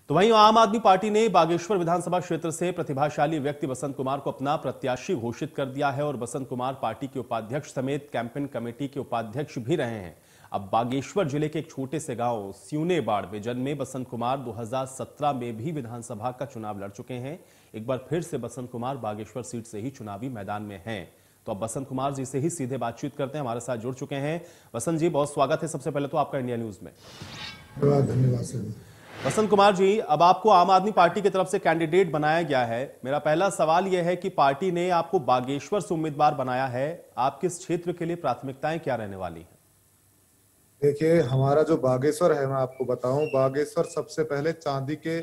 तो वहीं आम आदमी पार्टी ने बागेश्वर विधानसभा क्षेत्र से प्रतिभाशाली व्यक्ति बसंत कुमार को अपना प्रत्याशी घोषित कर दिया है और बसंत कुमार पार्टी के उपाध्यक्ष समेत कैंपेन कमेटी के उपाध्यक्ष भी रहे हैं। अब बागेश्वर जिले के एक छोटे से गांव सियूनेबाड़ बेजन में बसंत कुमार 2017 में भी विधानसभा का चुनाव लड़ चुके हैं। एक बार फिर से बसंत कुमार बागेश्वर सीट से ही चुनावी मैदान में हैं। तो अब बसंत कुमार जी से ही सीधे बातचीत करते हैं, हमारे साथ जुड़ चुके हैं। बसंत जी, बहुत स्वागत है सबसे पहले तो आपका इंडिया न्यूज में। धन्यवाद सर। बसंत कुमार जी, अब आपको आम आदमी पार्टी की तरफ से कैंडिडेट बनाया गया है। मेरा पहला सवाल यह है कि पार्टी ने आपको बागेश्वर से उम्मीदवार बनाया है, आपके इस क्षेत्र के लिए प्राथमिकताएं क्या रहने वाली हैं? देखिए, हमारा जो बागेश्वर है, मैं आपको बताऊं, बागेश्वर सबसे पहले चांदी के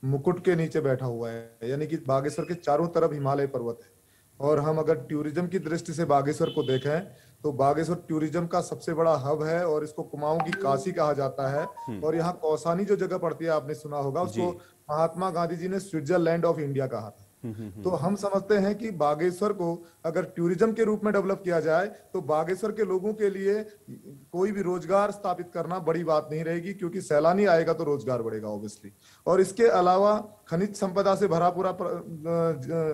मुकुट के नीचे बैठा हुआ है, यानी कि बागेश्वर के चारों तरफ हिमालय पर्वत है। और हम अगर टूरिज्म की दृष्टि से बागेश्वर को देखें तो बागेश्वर टूरिज्म का सबसे बड़ा हब है और इसको कुमाऊं की काशी कहा जाता है। और यहाँ कौसानी जो जगह पड़ती है, आपने सुना होगा, उसको महात्मा गांधी जी ने स्विट्जरलैंड ऑफ इंडिया कहा था। तो हम समझते हैं कि बागेश्वर को अगर टूरिज्म के रूप में डेवलप किया जाए तो बागेश्वर के लोगों के लिए कोई भी रोजगार स्थापित करना बड़ी बात नहीं रहेगी, क्योंकि सैलानी आएगा तो रोजगार बढ़ेगा ऑब्वियसली। और इसके अलावा खनिज संपदा से भरा पूरा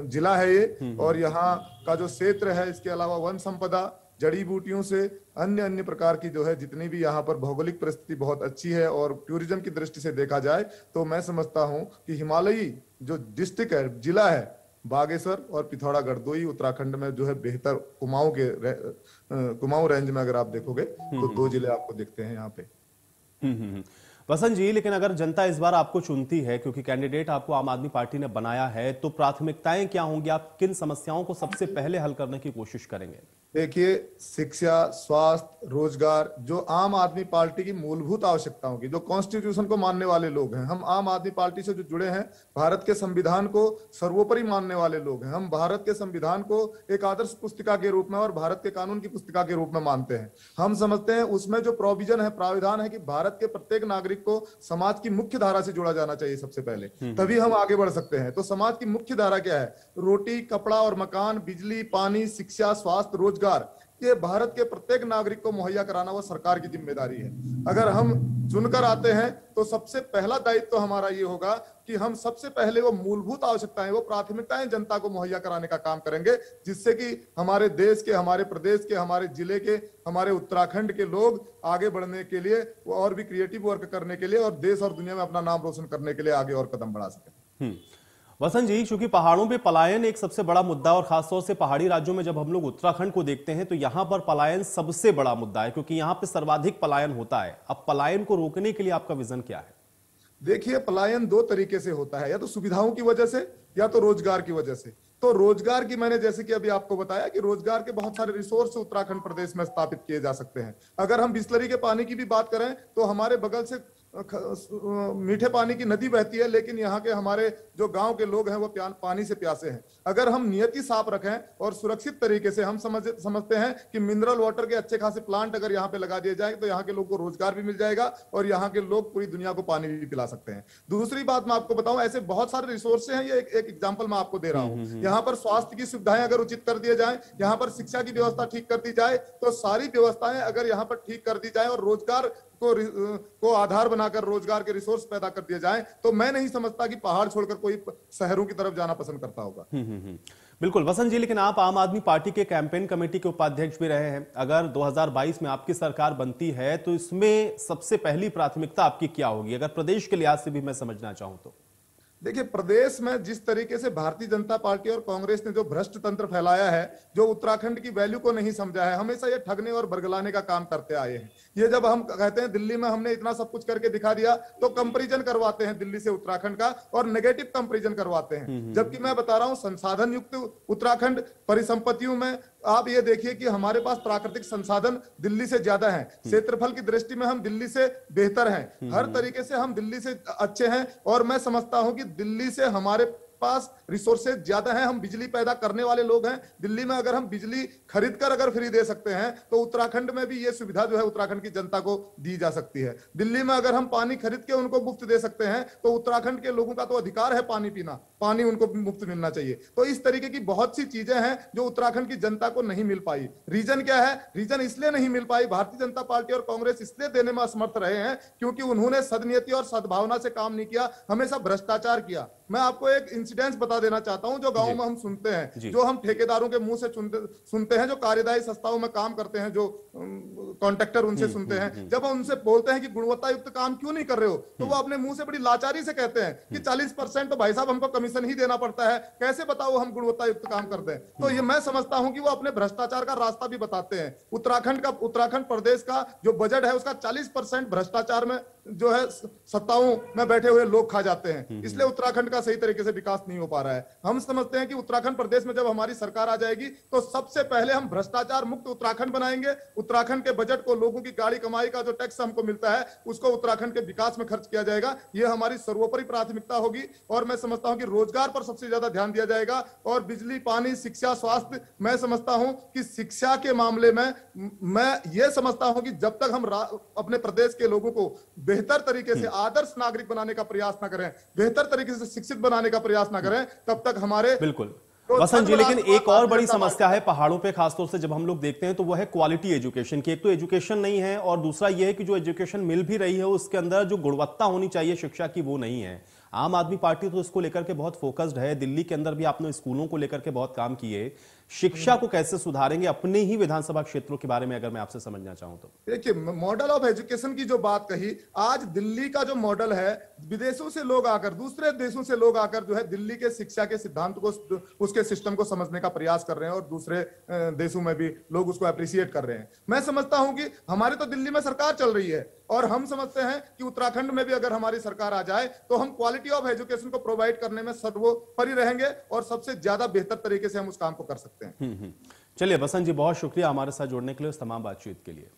जिला है ये, और यहाँ का जो क्षेत्र है, इसके अलावा वन संपदा, जड़ी बूटियों से अन्य अन्य प्रकार की जो है जितनी भी यहाँ पर भौगोलिक परिस्थिति बहुत अच्छी है। और टूरिज्म की दृष्टि से देखा जाए तो मैं समझता हूँ कि हिमालयी जो डिस्ट्रिक्ट है, जिला है बागेश्वर और पिथौरागढ़, दो ही उत्तराखंड में जो है बेहतर कुमाऊं रेंज में अगर आप देखोगे तो दो जिले आपको दिखते हैं यहाँ पे। वसंत जी, लेकिन अगर जनता इस बार आपको चुनती है, क्योंकि कैंडिडेट आपको आम आदमी पार्टी ने बनाया है, तो प्राथमिकताएं क्या होंगी? आप किन समस्याओं को सबसे पहले हल करने की कोशिश करेंगे? देखिए, शिक्षा, स्वास्थ्य, रोजगार, जो आम आदमी पार्टी की मूलभूत आवश्यकताओं की, जो कॉन्स्टिट्यूशन को मानने वाले लोग हैं, हम आम आदमी पार्टी से जो जुड़े हैं, भारत के संविधान को सर्वोपरि मानने वाले लोग हैं। हम भारत के संविधान को एक आदर्श पुस्तिका के रूप में और भारत के कानून की पुस्तिका के रूप में मानते हैं। हम समझते हैं उसमें जो प्रोविजन है, प्राविधान है कि भारत के प्रत्येक नागरिक को समाज की मुख्य धारा से जोड़ा जाना चाहिए सबसे पहले, तभी हम आगे बढ़ सकते हैं। तो समाज की मुख्य धारा क्या है? रोटी, कपड़ा और मकान, बिजली, पानी, शिक्षा, स्वास्थ्य, रोजगार, ये भारत के प्रत्येक नागरिक को मुहैया कराना वो सरकार की जिम्मेदारी है। अगर हम चुनकर आते हैं तो सबसे पहला दायित्व तो हमारा ये होगा कि हम सबसे पहले वो मूलभूत आवश्यकताएं, वो प्राथमिकताएं जनता को मुहैया कराने का काम करेंगे, जिससे कि हमारे देश के, हमारे प्रदेश के, हमारे जिले के, हमारे उत्तराखंड के लोग आगे बढ़ने के लिए और भी क्रिएटिव वर्क करने के लिए और देश और दुनिया में अपना नाम रोशन करने के लिए आगे और कदम बढ़ा सकें। वसंत जी, चूंकि पहाड़ों पे पलायन एक सबसे बड़ा मुद्दा और खासतौर से पहाड़ी राज्यों में जब हम लोग उत्तराखंड को देखते हैं तो यहां पर पलायन सबसे बड़ा मुद्दा है, क्योंकि यहां पे सर्वाधिक पलायन होता है। अब पलायन को रोकने के लिए आपका विजन क्या है? देखिए, पलायन दो तरीके से होता है, या तो सुविधाओं की वजह से या तो रोजगार की वजह से। तो रोजगार की मैंने जैसे कि अभी आपको बताया कि रोजगार के बहुत सारे रिसोर्स उत्तराखंड प्रदेश में स्थापित किए जा सकते हैं। अगर हम बिस्लरी के पानी की भी बात करें तो हमारे बगल से मीठे पानी की नदी बहती है, लेकिन यहाँ के हमारे जो गांव के लोग हैं वो पानी से प्यासे हैं। अगर हम नियति साफ रखें और सुरक्षित तरीके से, हम समझते हैं कि मिनरल वाटर के अच्छे खासे प्लांट अगर यहाँ पे लगा दिए जाए तो यहाँ के लोग को रोजगार भी मिल जाएगा और यहाँ के लोग पूरी दुनिया को पानी भी पिला सकते हैं। दूसरी बात मैं आपको बताऊं, ऐसे बहुत सारे रिसोर्स हैं, ये एक एग्जाम्पल मैं आपको दे रहा हूँ। यहाँ पर स्वास्थ्य की सुविधाएं अगर उचित कर दिए जाए, यहाँ पर शिक्षा की व्यवस्था ठीक कर दी जाए, तो सारी व्यवस्थाएं अगर यहाँ पर ठीक कर दी जाए और रोजगार को आधार बनाकर रोजगार के रिसोर्स पैदा कर दिए जाएं, तो मैं नहीं समझता कि पहाड़ छोड़कर कोई शहरों की तरफ जाना पसंद करता होगा। बिल्कुल वसंत जी, लेकिन आप आम आदमी पार्टी के कैंपेन कमेटी के उपाध्यक्ष भी रहे हैं। अगर 2022 में आपकी सरकार बनती है तो इसमें सबसे पहली प्राथमिकता आपकी क्या होगी, अगर प्रदेश के लिहाज से भी मैं समझना चाहूं तो? देखिए, प्रदेश में जिस तरीके से भारतीय जनता पार्टी और कांग्रेस ने जो भ्रष्ट तंत्र फैलाया है, जो उत्तराखंड की वैल्यू को नहीं समझा है, हमेशा ये ठगने और बरगलाने का काम करते आए हैं। ये जब हम कहते हैं दिल्ली में हमने इतना सब कुछ करके दिखा दिया, तो कंपैरिजन करवाते हैं दिल्ली से उत्तराखंड का और नेगेटिव कंपैरिजन करवाते हैं। जबकि मैं बता रहा हूं, संसाधन युक्त उत्तराखंड, परिसंपत्तियों में आप ये देखिए कि हमारे पास प्राकृतिक संसाधन दिल्ली से ज्यादा हैं, क्षेत्रफल की दृष्टि में हम दिल्ली से बेहतर हैं, हर तरीके से हम दिल्ली से अच्छे हैं। और मैं समझता हूं कि दिल्ली से हमारे पास रिसोर्सेज ज्यादा हैं, हम बिजली पैदा करने वाले लोग हैं। दिल्ली में अगर हम बिजली खरीद कर अगर फ्री दे सकते हैं तो उत्तराखंड में भी ये सुविधा जो है उत्तराखंड की जनता को दी जा सकती है। दिल्ली में अगर हम पानी खरीद के उनको मुफ्त दे सकते हैं तो उत्तराखंड के लोगों का तो अधिकार है पानी पीना, पानी उनको मुफ्त मिलना चाहिए। तो इस तरीके की बहुत सी चीजें हैं जो उत्तराखंड की जनता को नहीं मिल पाई। रीजन क्या है? रीजन इसलिए नहीं मिल पाई, भारतीय जनता पार्टी और कांग्रेस इसलिए देने में असमर्थ रहे हैं क्योंकि उन्होंने सदनीयति और सद्भावना से काम नहीं किया, हमेशा भ्रष्टाचार किया। मैं आपको एक इंसिडेंस बता देना चाहता हूं जो गांव में हम सुनते हैं, जो हम ठेकेदारों के मुंह से सुनते हैं, जो कार्यदायी संस्थाओं में काम करते हैं, जो कॉन्ट्रैक्टर उनसे सुनते हैं। जब हम उनसे बोलते हैं कि गुणवत्ता युक्त काम क्यों नहीं कर रहे हो, तो वो अपने मुंह से बड़ी लाचारी से कहते हैं कि 40% तो भाई साहब हमको कमीशन ही देना पड़ता है, कैसे बताओ हम गुणवत्ता युक्त काम कर दें। तो ये मैं समझता हूं कि वो अपने भ्रष्टाचार का रास्ता भी बताते हैं। उत्तराखंड प्रदेश का जो बजट है उसका 40% भ्रष्टाचार में जो है सत्ताओं में बैठे हुए लोग खा जाते हैं, इसलिए उत्तराखंड का सही तरीके से विकास नहीं हो पा रहा है। हम समझते हैं कि उत्तराखंड प्रदेश में जब हमारी सरकार आ जाएगी तो सबसे पहले हम भ्रष्टाचार मुक्त उत्तराखंड बनाएंगे। उत्तराखंड के बजट को, लोगों की गाड़ी कमाई का जो टैक्स हमको मिलता है उसको उत्तराखंड के विकास में खर्च किया जाएगा। यह हमारी सर्वोपरि प्राथमिकता होगी और मैं समझता हूं कि रोजगार पर सबसे ज्यादा ध्यान दिया जाएगा और बिजली, पानी, शिक्षा, स्वास्थ्य। मैं समझता हूं कि शिक्षा के मामले में मैं ये समझता हूं कि जब तक हम अपने प्रदेश के लोगों को बेहतर तरीके से आदर्श नागरिक बनाने का प्रयास ना करें, बेहतर तरीके से शिक्षित बनाने का प्रयास ना करें, तब तक हमारे बिल्कुल वसंत जी। लेकिन एक और बड़ी समस्या है पहाड़ों पे, खासतौर से जब हम लोग देखते हैं तो वो है क्वालिटी एजुकेशन की। एक तो एजुकेशन नहीं है और दूसरा ये है कि जो एजुकेशन मिल भी रही है उसके अंदर जो गुणवत्ता होनी चाहिए शिक्षा की वो नहीं है। आम आदमी पार्टी तो इसको लेकर के बहुत फोकस्ड है, दिल्ली के अंदर भी आपने स्कूलों को लेकर के बहुत काम किए। शिक्षा को कैसे सुधारेंगे अपने ही विधानसभा क्षेत्रों के बारे में अगर मैं आपसे समझना चाहूं तो? देखिए, मॉडल ऑफ एजुकेशन की जो बात कही, आज दिल्ली का जो मॉडल है, विदेशों से लोग आकर, दूसरे देशों से लोग आकर जो है दिल्ली के शिक्षा के सिद्धांत को, उसके सिस्टम को समझने का प्रयास कर रहे हैं और दूसरे देशों में भी लोग उसको अप्रिशिएट कर रहे हैं। मैं समझता हूं कि हमारी तो दिल्ली में सरकार चल रही है और हम समझते हैं कि उत्तराखंड में भी अगर हमारी सरकार आ जाए तो हम क्वालिटी ऑफ एजुकेशन को प्रोवाइड करने में सर्वोपरि रहेंगे और सबसे ज्यादा बेहतर तरीके से हम उस काम को कर सकते हैं। चलिए बसंत जी, बहुत शुक्रिया हमारे साथ जुड़ने के लिए, उस तमाम बातचीत के लिए।